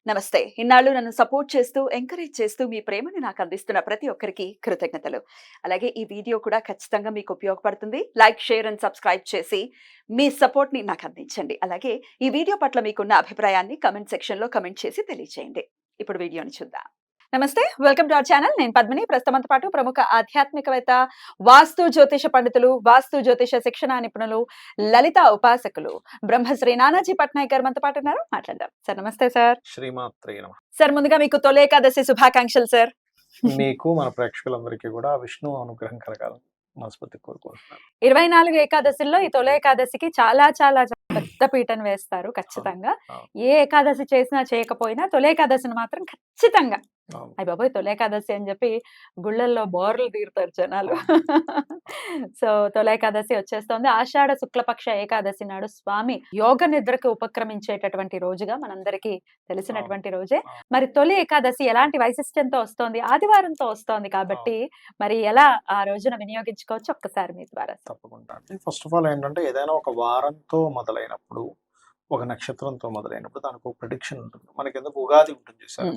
నమస్తే. ఇన్నాళ్ళు నన్ను సపోర్ట్ చేస్తూ, ఎంకరేజ్ చేస్తూ మీ ప్రేమని నాకు అందిస్తున్న ప్రతి ఒక్కరికి కృతజ్ఞతలు. అలాగే ఈ వీడియో కూడా ఖచ్చితంగా మీకు ఉపయోగపడుతుంది. లైక్, షేర్ అండ్ సబ్స్క్రైబ్ చేసి మీ సపోర్ట్‌ని నాకు అందించండి. అలాగే ఈ వీడియో పట్ల మీకున్న అభిప్రాయాన్ని కామెంట్ సెక్షన్‌లో కామెంట్ చేసి తెలియజేయండి. ఇప్పుడు వీడియోని చూద్దాం. నమస్తే. Welcome to our channel. నేను పద్మిని. ప్రస్తుతంతో పాటు ప్రముఖ ఆధ్యాత్మికవేత్త, వాస్తు జ్యోతిష పండితులు, వాస్తు జ్యోతిష శిక్షణా నిపుణులు, లలిత ఉపాసకులు బ్రహ్మశ్రీ నానాజీ పట్నాయక్ గారు మనతో పాటు ఉన్నారు. మాట్లాడదాం. సార్ నమస్తే సార్. శ్రీమాత్రే నమః. సార్ ముందుగా మీకు తొలి ఏకాదశి శుభాకాంక్షలు సార్. మీకు మన ప్రేక్షకులందరికీ కూడా విష్ణు అనుగ్రహం కలగాలని మనస్ఫూర్తి కోరుకుంటున్నాను. 24 ఏకాదశుల్లో ఈ తొలి ఏకాదశికి చాలా చాలా పెద్ద పీటను వేస్తారు ఖచ్చితంగా. ఏ ఏకాదశి చేసినా చేయకపోయినా తొలి ఏకాదశిని మాత్రం ఖచ్చితంగా అయ్య బాబోయ్ తొలి ఏకాదశి అని చెప్పి గుళ్ళల్లో బోర్లు తీరుతారు జనాలు. సో తొలి ఏకాదశి వచ్చేస్తోంది. ఆషాఢ శుక్లపక్ష ఏకాదశి నాడు స్వామి యోగ నిద్రకు ఉపక్రమించేటటువంటి రోజుగా మనందరికీ తెలిసినటువంటి రోజే. మరి తొలి ఏకాదశి ఎలాంటి వైశిష్ట్యంతో వస్తోంది? ఆదివారంతో వస్తోంది కాబట్టి మరి ఎలా ఆ రోజున వినియోగించుకోవచ్చు ఒక్కసారి మీ ద్వారా? తప్పకుండా. ఫస్ట్ ఆఫ్ ఆల్ ఏంటంటే ఏదైనా ఒక వారంతో మొదలైనప్పుడు, ఒక నక్షత్రంతో మొదలైనప్పుడు దానికి ఒక ప్రిడిక్షన్ ఉంటుంది. మనకి ఎందుకు ఉగాది ఉంటుంది చూసారు.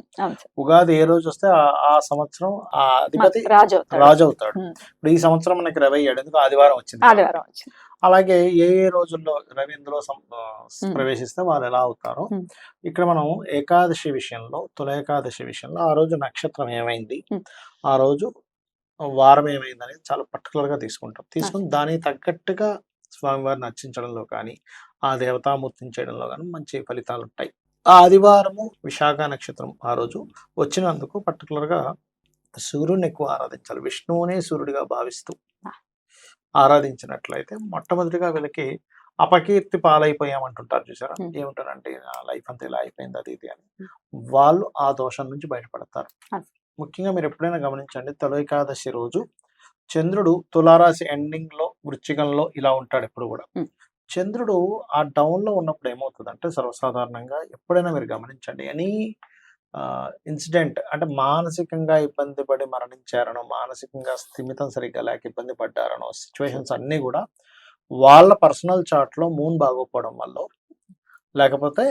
ఉగాది ఏ రోజు వస్తే ఆ సంవత్సరం ఆ అధిపతి రాజు అవుతాడు. ఇప్పుడు ఈ సంవత్సరం మనకి రవి అయ్యాడు, ఎందుకు ఆదివారం వచ్చింది. అలాగే ఏ రోజుల్లో రవి ఇందులో ప్రవేశిస్తే వాళ్ళు ఎలా అవుతారో ఇక్కడ మనం ఏకాదశి విషయంలో, తొలి ఏకాదశి విషయంలో ఆ రోజు నక్షత్రం ఏమైంది, ఆ రోజు వారం ఏమైంది అనేది చాలా పర్టికులర్ గా తీసుకుని దానికి తగ్గట్టుగా స్వామివారిని అర్చించడంలో కానీ, ఆ దేవతామూర్తిని చేయడంలో కానీ మంచి ఫలితాలు ఉంటాయి. ఆ ఆదివారము విశాఖ నక్షత్రం ఆ రోజు వచ్చినందుకు పర్టికులర్ గా సూర్యుని ఎక్కువ ఆరాధించాలి. విష్ణువునే సూర్యుడిగా భావిస్తూ ఆరాధించినట్లయితే మొట్టమొదటిగా వీళ్ళకి అపకీర్తి పాలైపోయామంటుంటారు చూసారా. ఏమంటారంటే లైఫ్ అంతా ఇలా అయిపోయింది అది ఇది అని, వాళ్ళు ఆ దోషం నుంచి బయటపడతారు. ముఖ్యంగా మీరు ఎప్పుడైనా గమనించండి, తొలి ఏకాదశి రోజు చంద్రుడు తులారాశి ఎండింగ్ లో వృశ్చికంలో ఇలా ఉంటాడు ఎప్పుడు కూడా. చంద్రుడు ఆ డౌన్ లో ఉన్నప్పుడు ఏమవుతుంది అంటే సర్వసాధారణంగా ఎప్పుడైనా మీరు గమనించండి, ఎనీ ఇన్సిడెంట్ అంటే మానసికంగా ఇబ్బంది పడి మరణించారనో, మానసికంగా స్థిమితం సరిగ్గా లేక ఇబ్బంది పడ్డారనో సిచ్యువేషన్స్ అన్నీ కూడా వాళ్ళ పర్సనల్ చార్ట్ లో మూన్ బాగోపోవడం వల్ల, లేకపోతే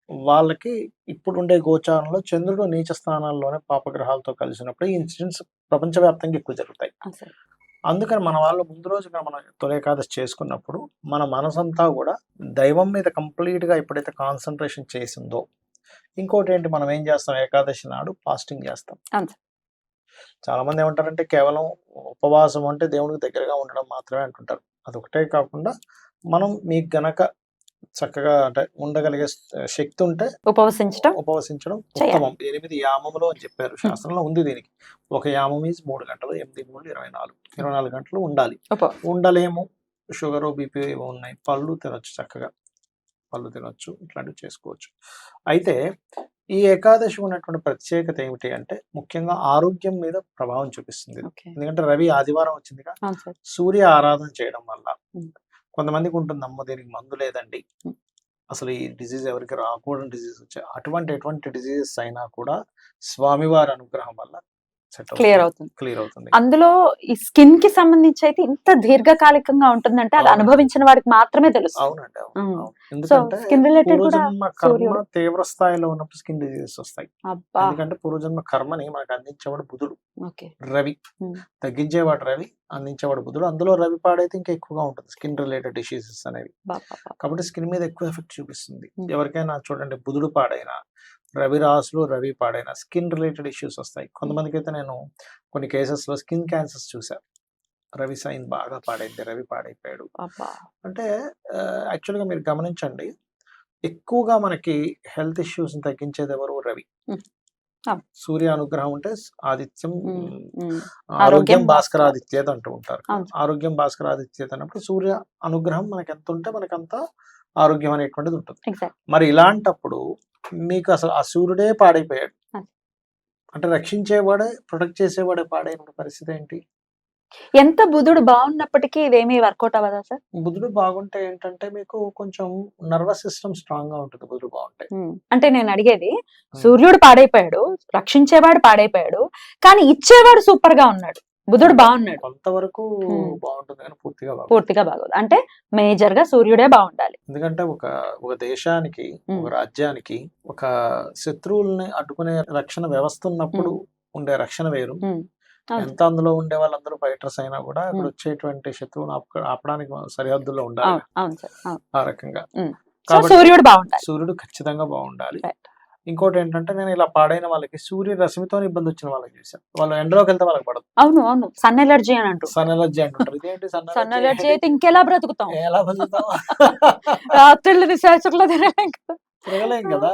వాళ్ళకి ఇప్పుడుండే గోచారంలో చంద్రుడు నీచ స్థానాల్లోనే పాపగ్రహాలతో కలిసినప్పుడు ఈ ఇన్సిడెంట్స్ ప్రపంచవ్యాప్తంగా ఎక్కువ జరుగుతాయి. అందుకని మన వాళ్ళు ముందు రోజుగా మనం తొలి ఏకాదశి చేసుకున్నప్పుడు మన మనసంతా కూడా దైవం మీద కంప్లీట్ గా ఎప్పుడైతే కాన్సన్ట్రేషన్ చేసిందో, ఇంకోటి ఏంటి, మనం ఏం చేస్తాం, ఏకాదశి నాడు ఫాస్టింగ్ చేస్తాం. చాలా మంది ఏమంటారంటే కేవలం ఉపవాసం అంటే దేవుడికి దగ్గరగా ఉండడం మాత్రమే అంటుంటారు. అదొకటే కాకుండా మనం మీకు గనక చక్కగా అంటే ఉండగలిగే శక్తి ఉంటే ఉపవసించడం ఉత్తమం. 8 యామములు అని చెప్పారు శాస్త్రంలో ఉంది దీనికి. ఒక యామం ఈజ్ 3 గంటలు, 8 3 24 గంటలు ఉండాలి. ఉండలేము, షుగర్ బీపీ ఉన్నాయి, పళ్ళు తినొచ్చు, చక్కగా పళ్ళు తినొచ్చు, ఇట్లాంటివి చేసుకోవచ్చు. అయితే ఈ ఏకాదశి ఉన్నటువంటి ప్రత్యేకత ఏమిటి అంటే ముఖ్యంగా ఆరోగ్యం మీద ప్రభావం చూపిస్తుంది. ఎందుకంటే రవి ఆదివారం వచ్చిందిగా, సూర్య ఆరాధన చేయడం వల్ల కొంతమందికి ఉంటుంది, అమ్మ దీనికి మందు లేదండి, అసలు ఈ డిజీజ్ ఎవరికి రాకూడని డిజీజ్ వచ్చాయి, ఎటువంటి డిజీజెస్ అయినా కూడా స్వామివారి అనుగ్రహం వల్ల క్లియర్ అవుతుంది. అందులో ఈ స్కిన్ కి సంబంధించి అయితే ఇంత దీర్ఘకాలికంగా ఉంటుందంటే అది అనుభవించిన వాడికి మాత్రమే తెలుసు. అవునండి. ఎందుకంటే పూర్వజన్మ కర్మ తీవ్ర స్థాయిలో ఉన్నప్పుడు స్కిన్ డిజీజెస్ వస్తాయి. ఎందుకంటే పూర్వజన్మ కర్మని మనకు అందించేవాడు బుధుడు, రవి తగ్గించేవాడు రవి, అందించేవాడు బుధుడు. అందులో రవి పాడైతే ఇంకా ఎక్కువగా ఉంటుంది స్కిన్ రిలేటెడ్ డిసీజెస్ అనేవి. కాబట్టి స్కిన్ మీద ఎక్కువ ఎఫెక్ట్ చూపిస్తుంది. ఎవరికైనా చూడండి, బుధుడు పాడైనా, రవి రాసులు రవి పాడైన స్కిన్ రిలేటెడ్ ఇష్యూస్ వస్తాయి. కొంతమందికి అయితే నేను కొన్ని కేసెస్ లో స్కిన్ క్యాన్సర్స్ చూసాను. రవి సైన్ బాగా పాడైంది, రవి పాడైపోయాడు అంటే. యాక్చువల్గా మీరు గమనించండి, ఎక్కువగా మనకి హెల్త్ ఇష్యూస్ తగ్గించేది ఎవరు? రవి. సూర్య అనుగ్రహం ఉంటే ఆదిత్యం, ఆరోగ్యం భాస్కరాదిత్యేత అంటూ ఉంటారు. ఆరోగ్యం భాస్కరాదిత్యేత అన్నప్పుడు సూర్య అనుగ్రహం మనకి ఎంత ఉంటే మనకంత ఆరోగ్యం అనేటువంటిది ఉంటుంది. మరి ఇలాంటప్పుడు మీకు అసలు ఆ సూర్యుడే పాడైపోయాడు అంటే రక్షించేవాడే, ప్రొటెక్ట్ చేసేవాడే పాడైన పరిస్థితి ఏంటి? ఎంత బుధుడు బాగున్నప్పటికీ ఇదేమీ వర్కౌట్ అవ్వదా సార్? బుధుడు బాగుంటే ఏంటంటే మీకు కొంచెం నర్వస్ సిస్టమ్ స్ట్రాంగ్ గా ఉంటుంది బుధుడు బాగుంటే. అంటే నేను అడిగేది, సూర్యుడు పాడైపోయాడు, రక్షించేవాడు పాడైపోయాడు, కానీ ఇచ్చేవాడు సూపర్ గా ఉన్నాడు. బుధుడు బాగున్నాడు, కొంతవరకు ఉమ్. బాగుంటుంది కానీ పూర్తిగా బాగుంటుంది. పూర్తిగా బాగోదు. అంటే మేజర్ గా సూర్యుడే బాగుండాలి. ఎందుకంటే ఒక దేశానికి, ఒక రాజ్యానికి, ఒక శత్రువుల్ని అడ్డుకునే రక్షణ వ్యవస్థ ఉన్నప్పుడు ఉండే రక్షణ వేరు. ఉమ్. అవును. ఎంత అందులో ఉండే వాళ్ళందరూ ఫైటర్స్ అయినా కూడా అక్కడ వచ్చేటువంటి శత్రువుని ఆపడానికి సరిహద్దుల్లో ఉండాలి అవును అవును సార్, అవును. ఆ రకంగా. సో కాబట్టి సూర్యుడు బాగుండాలి. సూర్యుడు ఖచ్చితంగా బాగుండాలి. Right. ఇంకోటి ఏంటంటే నేను ఇలా పాడైన వాళ్ళకి సూర్య రశ్మితో ఇబ్బంది వచ్చిన వాళ్ళకి చేశాను. వాళ్ళు ఎండలోకి వెళ్తే వాళ్ళకి పడదు. అవును అవును, సన్ ఎలర్జీ అని అంటారు. సన్ ఎలర్జీ అంటుంటారు. ఇదేంటి సన్ ఎలర్జీ అయితే ఇంకెలా బ్రతుకుతాం? ఎలా బతుకుతాం? రాత్రిళ్ళు నిశాచకులు తినలేం కదా. తిరగలేం కదా.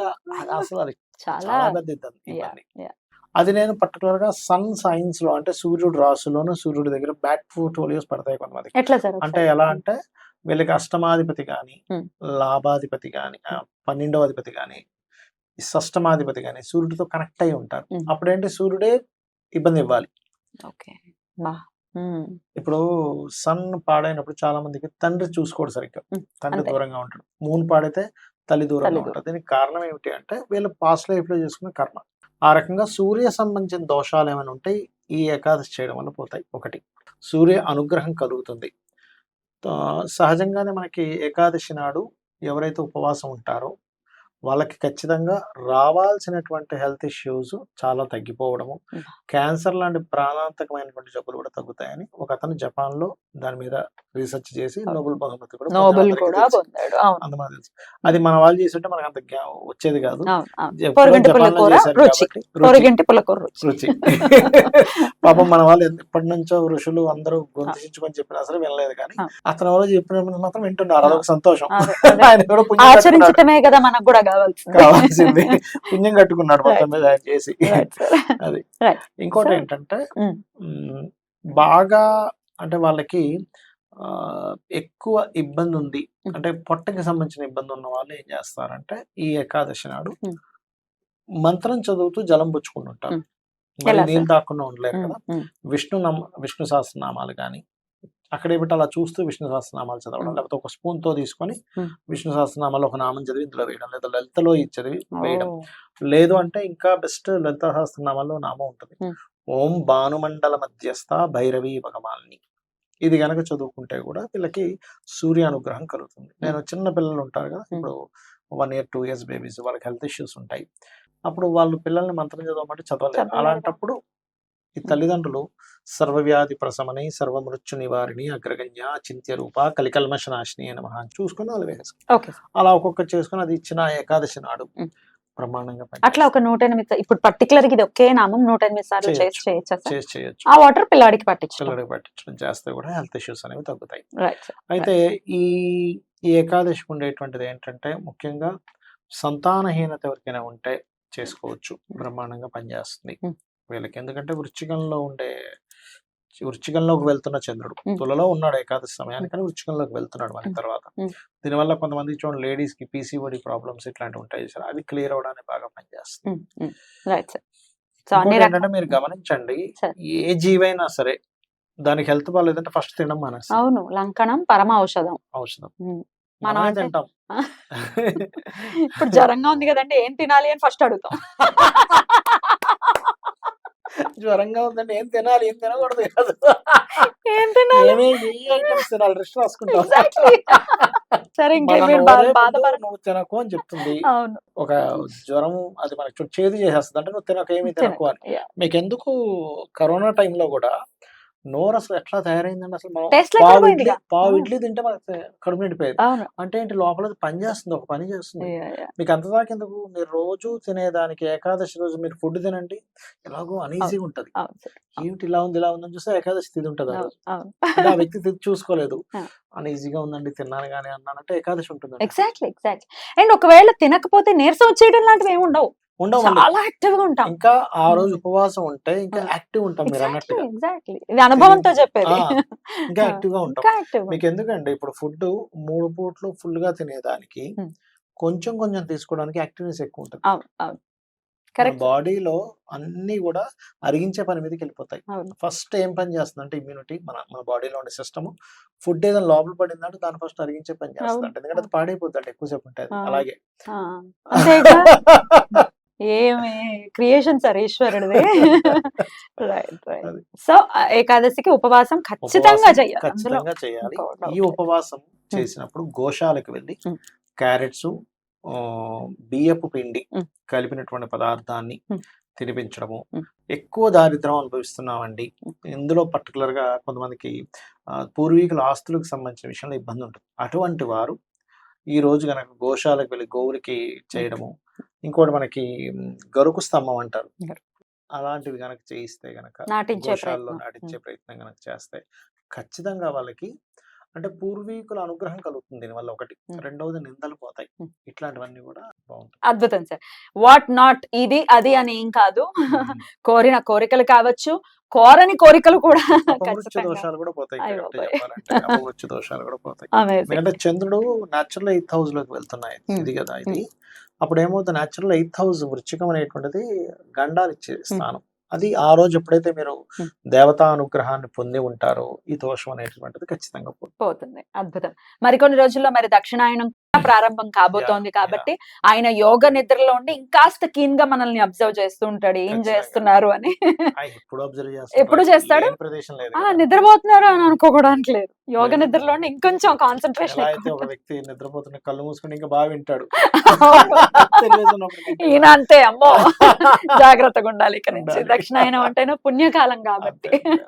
అసలు అది చాలా చాలా పెద్ద ఇబ్బంది. yeah. అది నేను పర్టికులర్ గా సన్ సైన్స్ లో, అంటే సూర్యుడు రాశిలోను సూర్యుడి దగ్గర బ్యాక్ పోర్ట్ఫోలియోస్ పడతాయి కొంతమంది. ఎట్లా సార్? అంటే ఎలా అంటే వీళ్ళకి అష్టమాధిపతి గాని, లాభాధిపతి గాని, 12వ అధిపతి గాని, షష్టమాధిపతి గాని సూర్యుడితో కనెక్ట్ అయి ఉంటారు. అప్పుడేంటి సూర్యుడే ఇబ్బంది ఇవ్వాలి. ఓకే. ఇప్పుడు సన్ పాడైనప్పుడు చాలా మందికి తండ్రి చూసుకోడు సరిగ్గా, తండ్రి అంతే. దూరంగా ఉంటాడు. మూన్ పాడైతే తల్లి దూరంగా ఉంటుంది. దీనికి కారణం ఏమిటి అంటే వీళ్ళు పాస్ట్ లైఫ్ లో చేసుకున్న కర్మ. ఆ రకంగా సూర్య సంబంధించిన దోషాలు ఏమైనా ఉంటాయి ఈ ఏకాదశి చేయడం వల్ల పోతాయి. ఒకటి, సూర్య అనుగ్రహం కలుగుతుంది. సహజంగానే మనకి ఏకాదశి నాడు ఎవరైతే ఉపవాసం ఉంటారో వాళ్ళకి ఖచ్చితంగా రావాల్సినటువంటి హెల్త్ ఇష్యూస్ చాలా తగ్గిపోవడము, క్యాన్సర్ లాంటి ప్రాణాంతకమైనటువంటి జబ్బులు కూడా తగ్గుతాయని ఒక అతను జపాన్ లో దాని మీద రీసెర్చ్ చేసి నోబెల్ బహుమతి కూడా పొందాడు. అందులో తెలుసు. అది మన వాళ్ళు చేస్తుంటే మనకు అంత వచ్చేది కాదు. రుచి పాపం మన వాళ్ళు ఎప్పటి నుంచో ఋషులు అందరూ గొంతుకొని చెప్పినా సరే వినలేదు, కానీ అతను ఎవరో చెప్పినప్పుడు మాత్రం వింటున్నారు. అదొక సంతోషం. ఆయన కూడా ఆచరించటమే కదా మనకు కూడా కావాల్సింది. పుణ్యం కట్టుకున్నాడు మొత్తం మీద ఆయన చేసి. అది ఇంకోటి ఏంటంటే బాగా అంటే వాళ్ళకి ఎక్కువ ఇబ్బంది ఉంది అంటే పొట్టకి సంబంధించిన ఇబ్బంది ఉన్న వాళ్ళు ఏం చేస్తారంటే ఈ ఏకాదశి నాడు మంత్రం చదువుతూ జలం పుచ్చుకుని ఉంటారు. మరి నీళ్ళు తాకుండా ఉండలేరు కదా. విష్ణు సహస్రనామాలు కానీ అక్కడ ఏమిటి అలా చూస్తూ విష్ణు సహస్రనామాలు చదవడం, లేకపోతే ఒక స్పూన్ తో తీసుకొని విష్ణు సహస్రనామాలు ఒక నామం చదివి ఇందులో వేయడం, లేదా లలితలో చదివి వేయడం. లేదు అంటే ఇంకా బెస్ట్ లలిత సహస్రనామాల్లో నామం ఉంటుంది, ఓం భానుమండల మధ్యస్థ భైరవి భగమాలిని. ఇది గనక చదువుకుంటే కూడా వీళ్ళకి సూర్య అనుగ్రహం కలుగుతుంది. నేను చిన్న పిల్లలు ఉంటారు కదా, ఇప్పుడు 1 year 2 years బేబీస్, వాళ్ళకి హెల్త్ ఇష్యూస్ ఉంటాయి. అప్పుడు వాళ్ళు పిల్లల్ని మంత్రం చదవమంటే చదవలేరు. అలాంటప్పుడు ఈ తల్లిదండ్రులు సర్వవ్యాధి ప్రశమని సర్వమృత్యు నివారిణి అగ్రగణ్య చింత్య రూప కలికల్మష నాశిని అని మహా చూసుకుని వాళ్ళు వేసుకుని అలా ఒక్కొక్కటి చేసుకుని అది ఇచ్చిన ఏకాదశి నాడు బ్రహ్మాండంగా అట్లా ఒక 108 ఇప్పుడు పర్టికులర్ ఇది ఒకే నామం 108 సార్లు చేయొచ్చు. ఆ వాటర్ పిల్లాడికి పట్టించడం చేస్తే కూడా హెల్త్ ఇష్యూస్ అనేవి తగ్గుతాయి. అయితే ఈ ఏకాదశికి ఉండేటువంటిది ఏంటంటే ముఖ్యంగా సంతానహీనత ఎవరికైనా ఉంటే చేసుకోవచ్చు, బ్రహ్మాండంగా పనిచేస్తుంది వీళ్ళకి. ఎందుకంటే వృశ్చికంలోకి వెళ్తున్న చంద్రుడు తులలో ఉన్నాడు ఏకాదశి సమయానికి, కానీ వృశ్చికంలోకి వెళ్తున్నాడు మన తర్వాత. దీనివల్ల కొంతమంది చూడండి లేడీస్ కి పీసీఓడి ప్రాబ్లమ్స్ ఇట్లాంటివి ఉంటాయి సార్, అవి క్లియర్ అవడానికి బాగా పనిచేస్తుంది. ఏంటంటే మీరు గమనించండి, ఏ జీవైనా సరే దానికి హెల్త్ బాగాలేదంటే ఫస్ట్ తినడం మానేస్తాం. అవును, లంకనం పరమ ఔషధం. మనం తింటాం. ఇప్పుడు జ్వరంగా ఉంది కదండి ఏం తినాలి అని ఫస్ట్ అడుగుతాం. జ్వరంగా ఉందంటే ఏం తినాలి ఏం తినకూడదు కాదు, ఏం తినాలి ఐటమ్స్ తినాలి లిస్ట్ రాసుకుంటాం. నువ్వు తినకు అని చెప్తుంది. ఒక జ్వరం అది మనకి చేదు చేసేస్తుంది, అంటే నువ్వు తినక ఏమి తినకు అని. మీకు ఎందుకు కరోనా టైంలో కూడా నోరు అసలు ఎట్లా తయారైందండి, అసలు పావు ఇడ్లీ తింటే మనకి కడుపు నిండిపోయేది. అంటే ఏంటి లోపల పని చేస్తుంది, ఒక పని చేస్తుంది. మీకు అంతదాకా ఎందుకు, మీరు రోజు తినేదానికి ఏకాదశి రోజు మీరు ఫుడ్ తినండి, ఎలాగో అనీజీగా ఉంటది. ఏమిటి ఇలా ఉంది అని చూస్తే ఏకాదశి తిది ఉంటుంది. ఆ వ్యక్తి తిది చూసుకోలేదు, అనీజీగా ఉందండి తిన్నాను కానీ అన్నానంటే ఏకాదశి ఉంటుంది. ఎగ్జాక్ట్లీ. అండ్ ఒకవేళ తినకపోతే నీరసం వచ్చేయడం లాంటివి ఏమి ఉండవు, చాలా యాక్టివ్ గా ఉంటాం. ఇంకా ఆ రోజు ఉపవాసం ఉంటే ఇంకా యాక్టివ్ ఉంటాం. మీరు అన్నట్టుగా ఇది అనుభవంతో చెప్పేది. ఇంకా యాక్టివ్ గా ఉంటాం. మీకు ఎందుకంటే ఇప్పుడు ఫుడ్ 3 పూట్లు ఫుల్ గా తినేదానికి కొంచెం కొంచెం తీసుకోవడానికి యాక్టివ్నెస్ ఎక్కువ ఉంటుంది. బాడీలో అన్ని కూడా అరిగించే పని మీదకి వెళ్ళిపోతాయి. ఫస్ట్ ఏం పని చేస్తుంది అంటే ఇమ్యూనిటీ, మన బాడీలో ఉండే సిస్టమ్ ఫుడ్ ఏదైనా లోపల పడిందంటే దాన్ని ఫస్ట్ అరిగించే పని చేస్తుంది. ఎందుకంటే అది పాడైపోతుంది అంటే ఎక్కువసేపు ఉంటుంది. అలాగే ఏమి క్రియేషన్ సార్ ఈశ్వరుడిది. Right right. అది. సో ఏకాదశికి ఉపవాసం ఖచ్చితంగా ఉపవాసం చేయాలి. అందులో ఖచ్చితంగా చేయాలి. ఇంకో doubt ఈ లేదు. ఉపవాసం చేసినప్పుడు గోశాలకు వెళ్ళి ఉమ్. క్యారెట్స్, బియ్యపు పిండి ఉమ్. కలిపినటువంటి పదార్థాన్ని ఉమ్. తినిపించడము. ఉమ్. ఎక్కువ దారిద్ర్యం అనుభవిస్తున్నామండి. ఇందులో పర్టికులర్ గా కొంతమందికి పూర్వీకుల ఆస్తులకు సంబంధించిన విషయంలో ఇబ్బంది ఉంటుంది. అటువంటి వారు ఈ రోజు గనక గోశాలకు వెళ్ళి గోవులకి చేయడము, ఇంకోటి మనకి గరుకు స్తంభం అంటారు, గరుకు. అలాంటివి గనక చేయిస్తే గనక నాటించే గోశాలలో ప్రయత్నం. నాటించే ప్రయత్నం గనక చేస్తే ఖచ్చితంగా వాళ్ళకి అంటే పూర్వీకుల అనుగ్రహం కలుగుతుంది దీనివల్ల ఒకటి. రెండవది నిందలు పోతాయి. ఇట్లాంటివన్నీ కూడా బాగుంటాయి. అద్భుతం సార్. వాట్ నాట్ ఇది అది అని ఏం కాదు. కోరిన కోరికలు కావచ్చు, కోరని కోరికలు కూడా అపమృత్యు ఖచ్చితంగా. దోషాలు కూడా పోతాయి. అయ్య కరెక్ట్ బాబోయ్. చెప్పాలంటే అపమృత్యు దోషాలు కూడా పోతాయి. అమేజింగ్. ఎందుకంటే చంద్రుడు న్యాచురల్ 8th హౌస్ లోకి వెళ్తున్నాయి. ఇది కదా ఇది. అప్పుడు ఏమవుతుంది, న్యాచురల్ 8th హౌస్ వృశ్చికం అనేటువంటిది గండాలు ఇచ్చే స్థానం. అది ఆ రోజు ఎప్పుడైతే మీరు దేవతా అనుగ్రహాన్ని పొంది ఉంటారో ఈ దోషం అనేటువంటిది ఖచ్చితంగా పోతుంది. అద్భుతం. మరికొన్ని రోజుల్లో మరి దక్షిణాయనం ప్రారంభం కాబోతోంది కాబట్టి ఆయన యోగ నిద్రలో ఉండి ఇంకాస్త కీన్ గా మనల్ని అబ్జర్వ్ చేస్తూ ఉంటాడు ఏం చేస్తున్నారు అని. ఎప్పుడు చేస్తాడు? నిద్రపోతున్నారు అని అనుకోవడానికి లేదు. యోగ నిద్రలో ఉండి ఇంకొంచెం కాన్సన్ట్రేషన్. అయితే ఒక వ్యక్తి నిద్రపోతున్న కళ్ళు మూసుకుని ఇంకా బాగా వింటాడు. ఈయన అంతే అమ్మో జాగ్రత్తగా ఉండాలి ఇక నుంచి. దక్షిణాయనం అంటేనే పుణ్యకాలం కాబట్టి.